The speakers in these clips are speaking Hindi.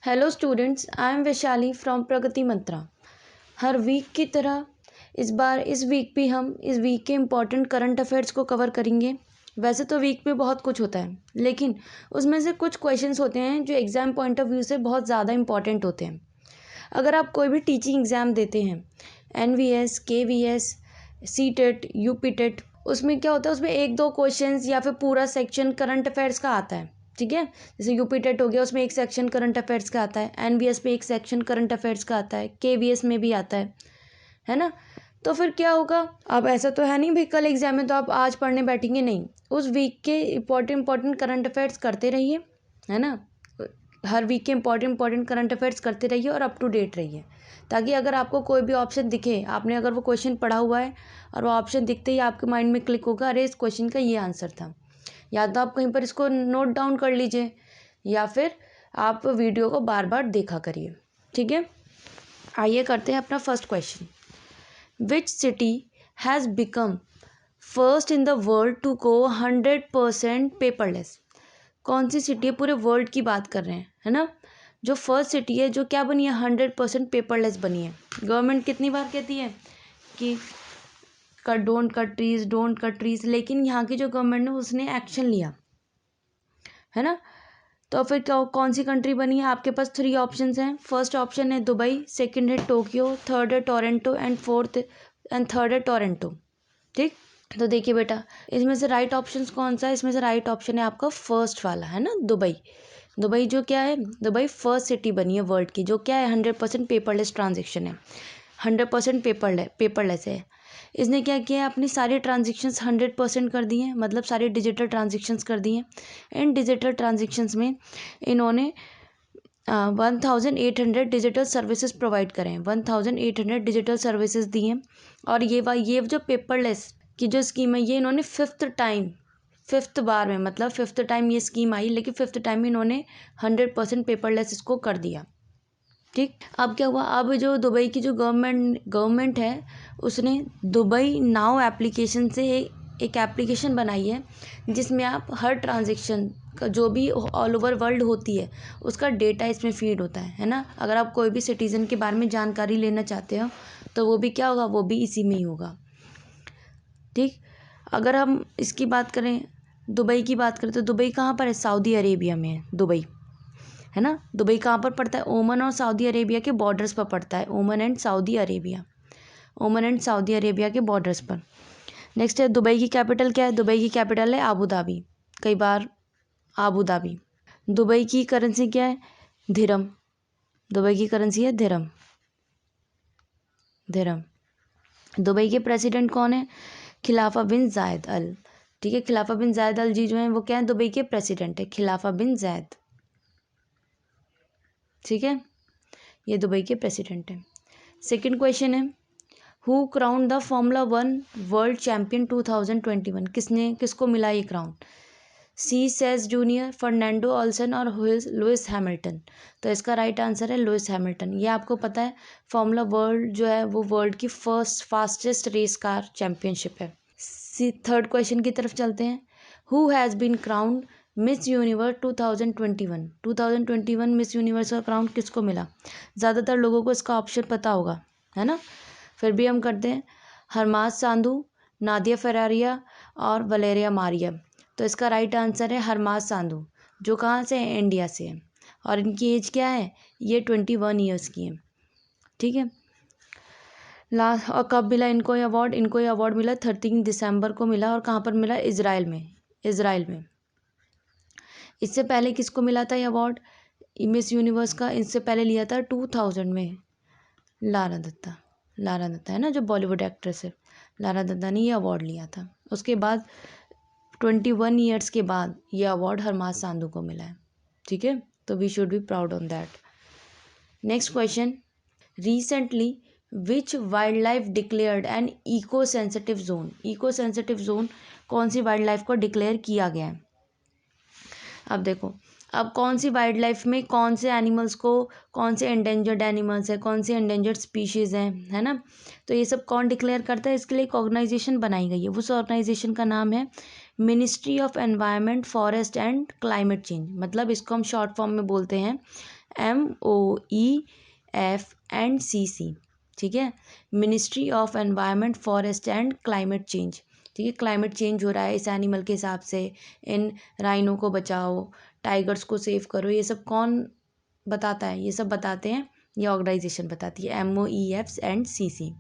Hello students, I am Vaishali from Pragati Mantra. हर वीक की तरह इस वीक भी हम इस वीक के इम्पॉर्टेंट करंट अफेयर्स को कवर करेंगे। वैसे तो वीक में बहुत कुछ होता है, लेकिन उसमें से कुछ क्वेश्चंस होते हैं जो एग्ज़ाम पॉइंट ऑफ व्यू से बहुत ज़्यादा इंपॉर्टेंट होते हैं। अगर आप कोई भी टीचिंग एग्ज़ाम देते हैं, NVS, KVS, CTET, UPTET, उसमें क्या होता है, उसमें एक दो क्वेश्चंस या फिर पूरा सेक्शन करंट अफेयर्स का आता है। ठीक है, जैसे UPTET हो गया, उसमें एक सेक्शन करंट अफेयर्स का आता है। NVS में एक सेक्शन करंट अफेयर्स का आता है। KVS में भी आता है ना। तो फिर क्या होगा, अब ऐसा तो है नहीं भाई कल एग्जाम है तो आप आज पढ़ने बैठेंगे, नहीं। उस वीक के इंपॉर्टेंट करंट अफेयर्स करते रहिए, है ना। हर वीक के इंपॉर्टेंट करंट अफेयर्स करते रहिए और अप टू डेट रहिए, ताकि अगर आपको कोई भी ऑप्शन दिखे, आपने अगर वो क्वेश्चन पढ़ा हुआ है और वो ऑप्शन दिखते ही आपके माइंड में क्लिक होगा, अरे इस क्वेश्चन का ये आंसर था, या तो आप कहीं पर इसको नोट डाउन कर लीजिए या फिर आप वीडियो को बार बार देखा करिए। ठीक है, आइए करते हैं अपना first question. Which city has become first in the world to go 100% paperless? कौन सी सिटी है, पूरे वर्ल्ड की बात कर रहे हैं, है ना, जो फर्स्ट सिटी है जो क्या बनी है, 100% पेपरलेस बनी है। गवर्नमेंट कितनी बार कहती है कि डोंट कट ट्रीज, लेकिन यहाँ की जो गवर्नमेंट ने उसने एक्शन लिया, है ना। तो फिर क्या, कौन सी कंट्री बनी है? आपके पास 3 ऑप्शंस हैं। फर्स्ट ऑप्शन है दुबई, सेकंड है टोक्यो, थर्ड है टोरंटो एंड थर्ड है टोरंटो। ठीक, तो देखिए बेटा, इसमें से राइट ऑप्शन कौन सा है? इसमें से राइट ऑप्शन है आपका फर्स्ट वाला, है ना, दुबई। दुबई जो क्या है, दुबई फर्स्ट सिटी बनी है वर्ल्ड की जो क्या है 100% पेपरलेस ट्रांजेक्शन है, 100% पेपरलेस है। इसने क्या किया है, अपनी सारी ट्रांजेक्शन्स 100% कर दी हैं, मतलब सारी डिजिटल ट्रांजेक्शन्स कर दी हैं। इन डिजिटल ट्रांजेक्शन्स में इन्होंने 1800 डिजिटल सर्विसेज प्रोवाइड करें हैं, 1800 डिजिटल सर्विसेज दी हैं। और ये जो पेपरलेस की जो स्कीम है, ये इन्होंने फिफ्थ बार में, मतलब फिफ्थ टाइम ये स्कीम आई, लेकिन फिफ्थ टाइम में इन्होंने 100% पेपरलेस इसको कर दिया। ठीक, अब क्या हुआ, अब जो दुबई की जो गवर्नमेंट है, उसने दुबई नाउ एप्लीकेशन से एक एप्लीकेशन बनाई है, जिसमें आप हर ट्रांजेक्शन का जो भी ऑल ओवर वर्ल्ड होती है उसका डेटा इसमें फीड होता है ना। अगर आप कोई भी सिटीज़न के बारे में जानकारी लेना चाहते हो तो वो भी क्या होगा, वो भी इसी में ही होगा। ठीक, अगर हम इसकी बात करें, दुबई की बात करें, तो दुबई कहाँ पर है? सऊदी अरेबिया में है दुबई, है ना। दुबई कहाँ पर पड़ता है? ओमान और सऊदी अरेबिया के बॉर्डर्स पर पड़ता है। ओमान एंड सऊदी अरेबिया के बॉर्डर्स पर। नेक्स्ट है, दुबई की कैपिटल क्या है? दुबई की कैपिटल है आबू धाबी, कई बार आबू धाबी। दुबई की करेंसी क्या है? दिरहम। दुबई की करेंसी है दिरहम। दुबई के प्रेसिडेंट कौन है? खिलाफा बिन जायद अल। ठीक है, खिलाफा बिन जायद अल जी जो हैं वो क्या है, दुबई के प्रेसिडेंट है, खिलाफा बिन जायद। ठीक है, ये दुबई के प्रेसिडेंट है। सेकंड क्वेश्चन है, who crown the formula 1 world champion 2021? किसको मिला ये crown? She says junior, Fernando Olson और लुइस हैमिल्टन। तो इसका राइट आंसर है लुइस हैमिल्टन। ये आपको पता है, फॉर्मूला वर्ल्ड जो है वो वर्ल्ड की first fastest race car championship है। थर्ड क्वेश्चन की तरफ चलते हैं। Who has been crowned Miss Universe 2021? 2021 Miss Universe का क्राउन किसको मिला? ज़्यादातर लोगों को इसका ऑप्शन पता होगा, है ना, फिर भी हम करते हैं। हरमाज सांधू, नादिया फरारिया और वलेरिया मारिया। तो इसका राइट आंसर है हरमाज सांधू, जो कहाँ से है? इंडिया से है। और इनकी एज क्या है? ये 21 ईयर्स की है। ठीक है, लास्ट, और कब मिला इनको ये अवार्ड? इनको ये अवार्ड मिला 13 दिसंबर को मिला। और कहाँ पर मिला? इज़राइल में। इससे पहले किसको मिला था ये अवार्ड, मिस यूनिवर्स का? इससे पहले लिया था 2000 में लारा दत्ता है ना, जो बॉलीवुड एक्ट्रेस है, लारा दत्ता ने ये अवार्ड लिया था। उसके बाद 21 ईयर्स के बाद ये अवार्ड हरमाज सांधू को मिला है। ठीक है, तो we should be proud on that. Next question, recently which wild life declared an eco sensitive zone? Eco sensitive zone कौन सी वाइल्ड लाइफ को डिक्लेयर किया गया है? अब देखो, अब कौन सी वाइल्ड लाइफ में कौन से एनिमल्स को, कौन से एंडेंजर्ड एनिमल्स है, कौन सी एंडेंजर्ड स्पीशीज़ हैं, है ना, तो ये सब कौन डिक्लेयर करता है? इसके लिए एक ऑर्गेनाइजेशन बनाई गई है। उस ऑर्गेनाइजेशन का नाम है ministry of environment, forest and climate change. मतलब इसको हम शॉर्ट फॉर्म में बोलते हैं MOEF&CC, ठीक है। Ministry of environment, forest and climate change, ठीक है। क्लाइमेट चेंज हो रहा है इस एनिमल के हिसाब से, इन राइनो को बचाओ, टाइगर्स को सेव करो, ये सब कौन बताता है? ये सब बताते हैं, ये ऑर्गेनाइजेशन बताती है, MOEF&CC।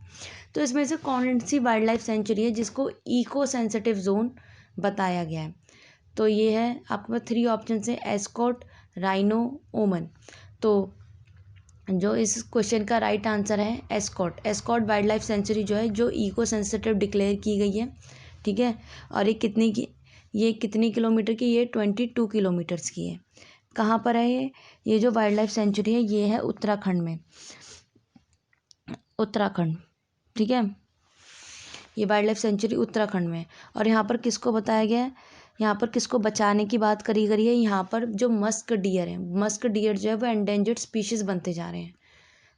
तो इसमें से कौन सी वाइल्ड लाइफ सेंचुरी है जिसको इको सेंसिटिव जोन बताया गया है? तो ये है आपके पास 3 ऑप्शन है, एस्कॉट, राइनो, ओमन। तो जो इस क्वेश्चन का राइट आंसर है Askot. Askot wild life sanctuary जो है, जो इको सेंसिटिव डिक्लेयर की गई है, ठीक है। और ये कितनी किलोमीटर की? ये 22 किलोमीटर्स की है। कहाँ पर है ये जो वाइल्ड लाइफ सेंचुरी है, ये है उत्तराखंड में, उत्तराखंड, ठीक है। ये वाइल्ड लाइफ सेंचुरी उत्तराखंड में। और यहाँ पर किसको बताया गया है? यहाँ पर किसको बचाने की बात करी गई है? यहाँ पर जो मस्क डियर है, मस्क डियर जो है वो एंडेंजर्ड स्पीशीज बनते जा रहे हैं,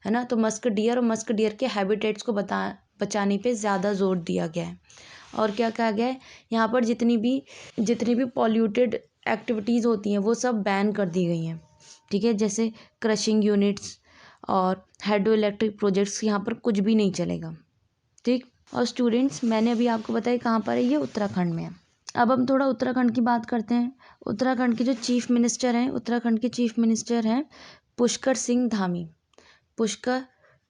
है ना। तो मस्क डियर और मस्क डियर के हैबिटेट्स को बचाने पे ज़्यादा जोर दिया गया है। और क्या कहा गया है? यहाँ पर जितनी भी पॉल्यूटेड एक्टिविटीज़ होती हैं वो सब बैन कर दी गई हैं, ठीक है। जैसे क्रशिंग यूनिट्स और हाइड्रो इलेक्ट्रिक प्रोजेक्ट्स, यहाँ पर कुछ भी नहीं चलेगा, ठीक। और स्टूडेंट्स, मैंने अभी आपको बताया कहाँ पर है, ये उत्तराखंड में है। अब हम थोड़ा उत्तराखंड की बात करते हैं। उत्तराखंड के जो चीफ मिनिस्टर हैं, उत्तराखंड के चीफ मिनिस्टर हैं पुष्कर सिंह धामी। पुष्कर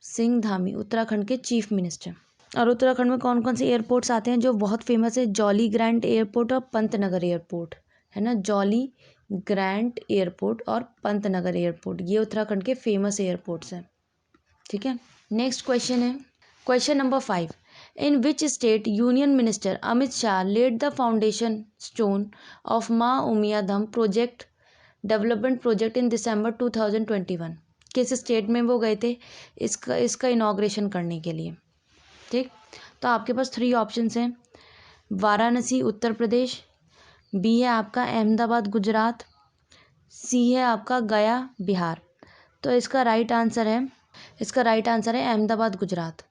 सिंह धामी उत्तराखंड के चीफ मिनिस्टर। और उत्तराखंड में कौन कौन से एयरपोर्ट्स आते हैं जो बहुत फेमस है? जॉली ग्रैंड एयरपोर्ट और पंतनगर एयरपोर्ट, है ना। जॉली ग्रैंड एयरपोर्ट और पंतनगर एयरपोर्ट, ये उत्तराखंड के फेमस एयरपोर्ट्स हैं, ठीक है। नेक्स्ट क्वेश्चन है question number 5। In which state union minister Amit Shah laid the foundation stone of Maa Umiya Dham project development project in December 2021? किस स्टेट में वो गए थे इसका इनॉग्रेशन करने के लिए, ठीक। तो आपके पास 3 ऑप्शंस हैं, वाराणसी उत्तर प्रदेश, बी है आपका अहमदाबाद गुजरात, सी है आपका गया बिहार। तो इसका राइट आंसर है अहमदाबाद गुजरात,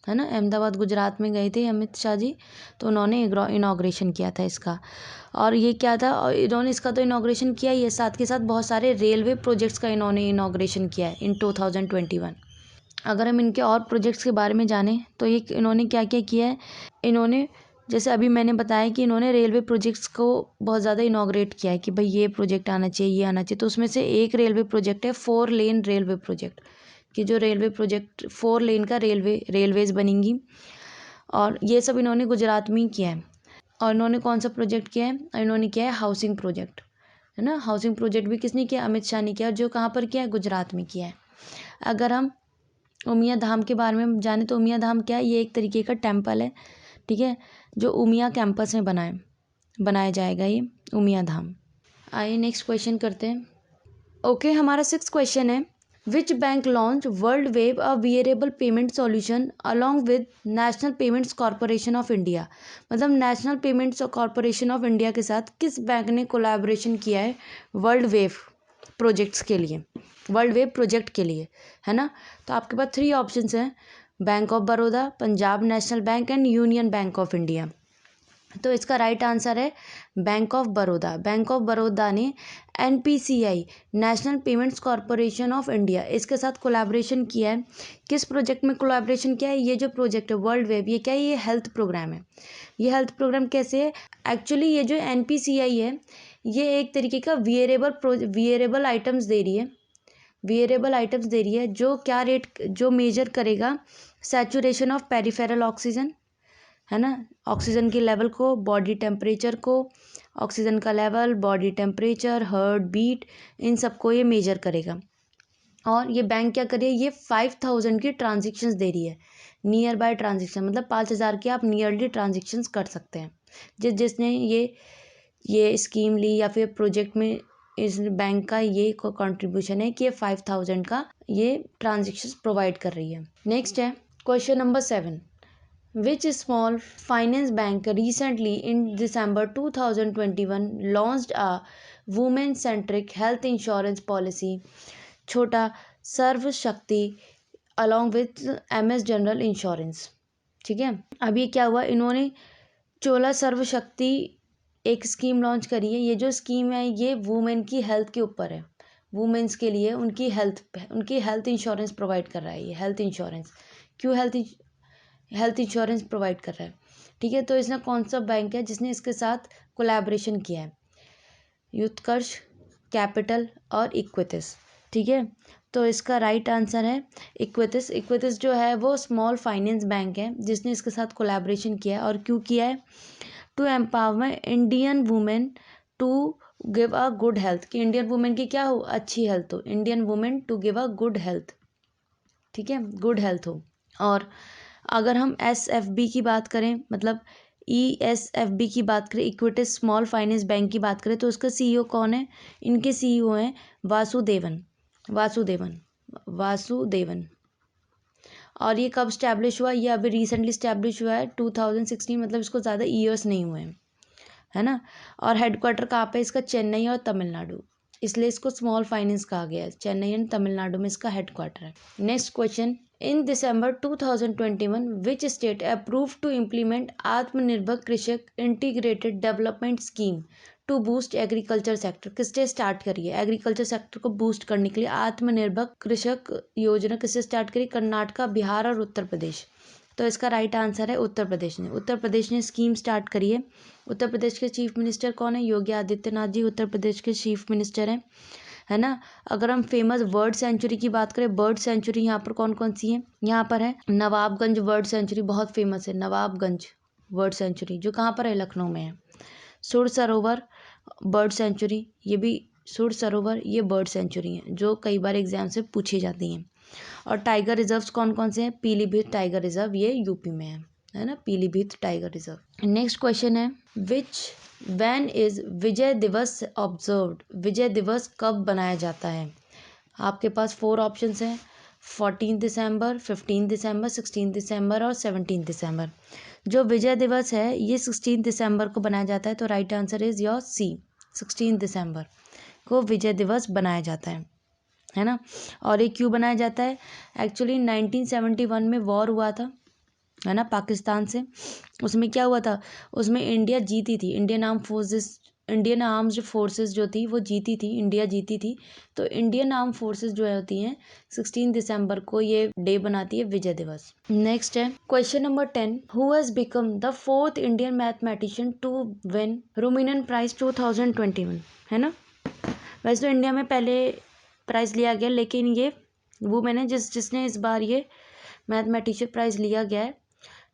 है ना। अहमदाबाद गुजरात में गए थे अमित शाह जी, तो उन्होंने इनॉग्रेशन किया था इसका। और ये क्या था, और इन्होंने इसका तो इनॉग्रेशन किया ही है, साथ के साथ बहुत सारे रेलवे प्रोजेक्ट्स का इन्होंने इनॉग्रेशन किया है इन 2021। अगर हम इनके और प्रोजेक्ट्स के बारे में जानें तो ये इन्होंने क्या क्या किया है, इन्होंने जैसे अभी मैंने बताया कि इन्होंने रेलवे प्रोजेक्ट्स को बहुत ज़्यादा इनॉग्रेट किया है कि भाई ये प्रोजेक्ट आना चाहिए, ये आना चाहिए। तो उसमें से एक रेलवे प्रोजेक्ट है 4 लेन रेलवे प्रोजेक्ट, कि जो रेलवे प्रोजेक्ट 4 लेन का रेलवेज़ बनेंगी। और ये सब इन्होंने गुजरात में ही किया है। और इन्होंने कौन सा प्रोजेक्ट किया है? इन्होंने किया है हाउसिंग प्रोजेक्ट, है ना। हाउसिंग प्रोजेक्ट भी किसने किया? अमित शाह ने किया, जो कहाँ पर किया है? गुजरात में किया है। अगर हम उमिया धाम के बारे में जाने तो उमिया धाम क्या है? ये एक तरीके का टेम्पल है, ठीक है, जो उमिया कैंपस में बनाया जाएगा ये उमिया धाम। आइए नेक्स्ट क्वेश्चन करते हैं। ओके, हमारा 6th क्वेश्चन है, which bank launch world wave a wearable payment solution along with National Payments Corporation of India? मतलब National Payments Corporation of India के साथ किस बैंक ने कोलैबोरेशन किया है वर्ल्ड वेव प्रोजेक्ट्स के लिए, वर्ल्ड वेव प्रोजेक्ट के लिए, है ना। तो आपके पास 3 ऑप्शंस हैं, bank of Baroda, Punjab national bank and union bank of India. तो इसका राइट आंसर है bank of Baroda. Bank of Baroda ने NPCI national Payments Corporation of India इसके साथ कोलैबोरेशन किया है। किस प्रोजेक्ट में कोलैबोरेशन किया है? ये जो प्रोजेक्ट है वर्ल्ड वेव, ये क्या है? ये हेल्थ प्रोग्राम है। ये हेल्थ प्रोग्राम कैसे है? एक्चुअली ये जो NPCI है, ये एक तरीके का वियरेबल आइटम्स दे रही है, जो मेजर करेगा सैचुरेशन ऑफ पेरिफेरल ऑक्सीजन, है ना। ऑक्सीजन के लेवल को, बॉडी टेम्परेचर को, ऑक्सीजन का level, body temperature, heart beat, इन सबको ये मेजर करेगा। और ये बैंक क्या कर रही है? ये 5000 की ट्रांजेक्शन्स दे रही है, नियर बाय ट्रांजेक्शन, मतलब 5000 की आप नियरली ट्रांजेक्शन्स कर सकते हैं। जिसने ये स्कीम ली या फिर प्रोजेक्ट में इस बैंक का ये कंट्रीब्यूशन है कि ये 5000 का ये ट्रांजेक्शन्स प्रोवाइड कर रही है। नेक्स्ट है question number 7। Which small finance bank recently in December 2021 launched a women-centric health insurance policy? छोटा सर्व शक्ति along with MS general insurance, ठीक है। अब ये क्या हुआ, इन्होंने चोला सर्व शक्ति एक स्कीम लॉन्च करी है। ये जो स्कीम है ये वुमेन की हेल्थ के ऊपर है, वुमेन्स के लिए उनकी हेल्थ इंश्योरेंस प्रोवाइड कर रहा है। ये हेल्थ इंश्योरेंस क्यों हेल्थ इंश्योरेंस प्रोवाइड कर रहा है, ठीक है। तो इसने कौन सा बैंक है जिसने इसके साथ कोलैबोरेशन किया है? उत्कर्ष, कैपिटल और इक्विटिस, ठीक है। तो इसका राइट आंसर है इक्विटिस। इक्विटिस जो है वो स्मॉल फाइनेंस बैंक है जिसने इसके साथ कोलैबोरेशन किया है। और क्यों किया है? To empower Indian women to give a good health, कि इंडियन वुमेन की क्या हो? अच्छी हेल्थ हो। Indian women to give a good health, ठीक है, गुड हेल्थ हो। और अगर हम SFB की बात करें, मतलब ESFB की बात करें, इक्विटिस स्मॉल फाइनेंस बैंक की बात करें, तो उसका CEO कौन है? इनके CEO हैं वासुदेवन। और ये कब स्टैब्लिश हुआ? ये अभी रिसेंटली स्टैब्लिश हुआ है 2016, मतलब इसको ज़्यादा ईयर्स नहीं हुए हैं, है ना। और हेडक्वार्टर कहाँ पे? इसका चेन्नई और तमिलनाडु, इसलिए इसको स्मॉल फाइनेंस कहा गया है। चेन्नई एंड तमिलनाडु में इसका हेडक्वार्टर है। Next question, in December 2021 which state approve to implement Atmanirbhar Krishak integrated development scheme to boost agriculture sector? किसने स्टार्ट करी है एग्रीकल्चर सेक्टर को बूस्ट करने के लिए आत्मनिर्भर कृषक योजना? किसने स्टार्ट करी? कर्नाटका, बिहार और उत्तर प्रदेश। तो इसका राइट आंसर है उत्तर प्रदेश ने। उत्तर प्रदेश ने स्कीम स्टार्ट करी है। उत्तर प्रदेश के चीफ मिनिस्टर कौन है? योगी आदित्यनाथ जी उत्तर प्रदेश के चीफ मिनिस्टर हैं, है ना। अगर हम फेमस बर्ड सेंचुरी की बात करें, बर्ड सेंचुरी यहाँ पर कौन कौन सी है? यहाँ पर है नवाबगंज बर्ड सेंचुरी, बहुत फेमस है नवाबगंज बर्ड सेंचुरी, जो कहाँ पर है? लखनऊ में है। सुर सरोवर बर्ड सेंचुरी, ये भी सुर सरोवर, ये बर्ड सेंचुरी है जो कई बार एग्जाम से पूछी जाती हैं। और टाइगर रिजर्व्स कौन कौन से हैं? पीलीभीत टाइगर रिजर्व, ये यूपी में है ना, Pilibhit tiger reserve. Next question है, विच व्हेन इज विजय दिवस ऑब्जर्व्ड? विजय दिवस कब बनाया जाता है? आपके पास 4 ऑप्शंस हैं, 14 दिसंबर, 15 दिसंबर, 16 दिसंबर और 17 दिसंबर। जो विजय दिवस है ये 16 दिसंबर को बनाया जाता है, तो right answer is your C, 16 दिसंबर को विजय दिवस बनाया जाता है ना। और ये क्यों बनाया जाता है? एक्चुअली 1971 में वॉर हुआ था, है ना, पाकिस्तान से। उसमें क्या हुआ था? उसमें इंडिया जीती थी, इंडियन आर्म्ड फोर्सेस जो थी वो जीती थी, इंडिया जीती थी। तो इंडियन आर्म फोर्सेस जो होती हैं 16 दिसंबर को ये डे बनाती है विजय दिवस। नेक्स्ट है question number 10, who has become the 4th Indian mathematician to win Ramanujan prize 2021? है ना। वैसे तो इंडिया में पहले प्राइज़ लिया गया, लेकिन ये वुमेन है जिसने इस बार ये मैथमेटिशियन प्राइज़ लिया गया है।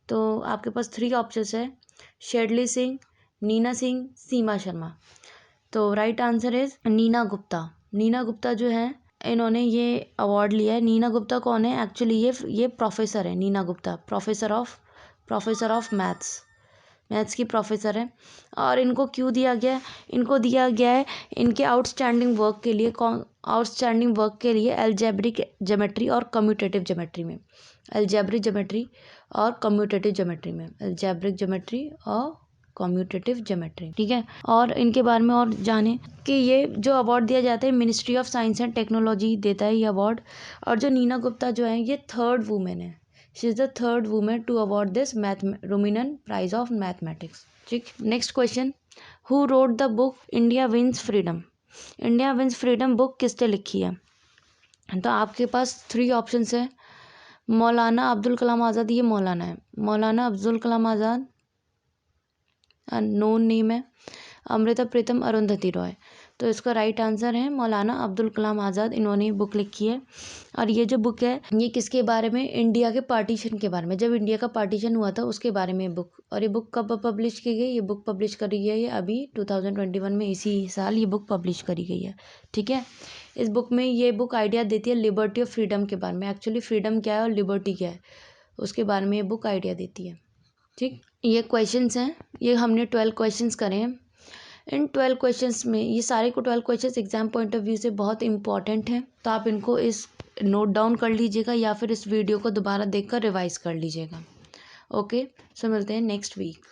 तो आपके पास 3 ऑप्शंस है, शेरली सिंह, नीना सिंह, सीमा शर्मा। तो right answer is Neena Gupta. Neena Gupta जो है इन्होंने ये अवार्ड लिया है। नीना गुप्ता कौन है? एक्चुअली ये प्रोफेसर है। Neena Gupta professor of maths की प्रोफेसर है। और इनको क्यों दिया गया है? इनको दिया गया है इनके आउटस्टैंडिंग वर्क के लिए अलजेब्रिक ज्योमेट्री और कम्यूटेटिव ज्योमेट्री में। अलजेब्रिक ज्योमेट्री और कम्यूटेटिव ज्योमेट्री, ठीक है। और इनके बारे में और जाने कि ये जो अवार्ड दिया जाता है ministry of science and technology देता है ये अवार्ड। और जो नीना गुप्ता जो है ये 3rd वुमेन है। She is the 3rd women to award this Ramanujan prize of mathematics, ठीक। Next question, who wrote the book India wins freedom? India wins freedom book किसने लिखी है? तो आपके पास 3 ऑप्शंस है, मौलाना अब्दुल कलाम आज़ाद, ये मौलाना है, मौलाना अब्दुल कलाम आज़ाद नोन नेम है, अमृता प्रीतम, अरुंधति रॉय। तो इसका राइट आंसर है मौलाना अब्दुल कलाम आज़ाद, इन्होंने बुक लिखी है। और ये जो बुक है ये किसके बारे में? इंडिया के पार्टीशन के बारे में, जब इंडिया का पार्टीशन हुआ था उसके बारे में बुक। और ये बुक कब पब्लिश की गई? ये बुक पब्लिश करी गई है अभी 2021 में, इसी साल ये बुक पब्लिश करी गई है, ठीक है। इस बुक में ये बुक आइडिया देती है लिबर्टी और फ्रीडम के बारे में। एक्चुअली फ्रीडम क्या है और लिबर्टी क्या है उसके बारे में ये बुक आइडिया देती है, ठीक। ये क्वेश्चंस हैं, ये हमने 12 क्वेश्चंस करे हैं। इन 12 क्वेश्चंस में ये सारे को 12 questions exam point of view से बहुत इंपॉर्टेंट हैं, तो आप इनको इस नोट डाउन कर लीजिएगा या फिर इस वीडियो को दोबारा देखकर रिवाइज कर लीजिएगा। ओके, सो मिलते हैं नेक्स्ट वीक।